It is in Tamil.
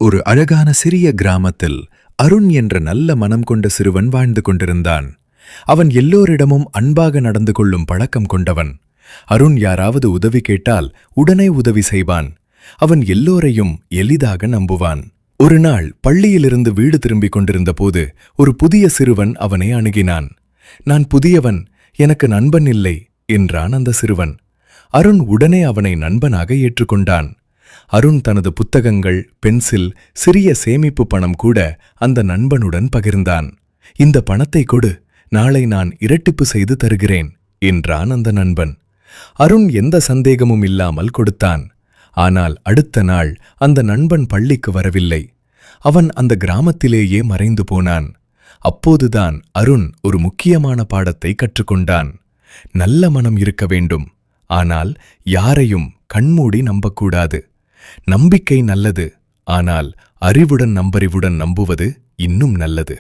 ஒரு அழகான சிறிய கிராமத்தில் அருண் என்ற நல்ல மனம் கொண்ட சிறுவன் வாழ்ந்து கொண்டிருந்தான். அவன் எல்லோரிடமும் அன்பாக நடந்து கொள்ளும் பழக்கம் கொண்டவன். அருண் யாராவது உதவி கேட்டால் உடனே உதவி செய்வான். அவன் எல்லோரையும் எளிதாக நம்புவான். ஒரு நாள் பள்ளியிலிருந்து வீடு திரும்பிக் கொண்டிருந்த போது ஒரு புதிய சிறுவன் அவனை அணுகினான். "நான் புதியவன், எனக்கு நண்பன் இல்லை" என்றான் அந்த சிறுவன். அருண் உடனே அவனை நண்பனாக ஏற்றுக்கொண்டான். அருண் தனது புத்தகங்கள், பென்சில், சிறிய சேமிப்பு பணம் கூட அந்த நண்பனுடன் பகிர்ந்தான். "இந்த பணத்தை கொடு, நாளை நான் இரட்டிப்பு செய்து தருகிறேன்" என்றான் அந்த நண்பன். அருண் எந்த சந்தேகமும் இல்லாமல் கொடுத்தான். ஆனால் அடுத்த நாள் அந்த நண்பன் பள்ளிக்கு வரவில்லை. அவன் அந்த கிராமத்திலேயே மறைந்து போனான். அப்போதுதான் அருண் ஒரு முக்கியமான பாடத்தை கற்றுக்கொண்டான். நல்ல மனம் இருக்க வேண்டும், ஆனால் யாரையும் கண்மூடி நம்பக்கூடாது. நம்பிக்கை நல்லது, ஆனால் அறிவுடன் நம்புவது இன்னும் நல்லது.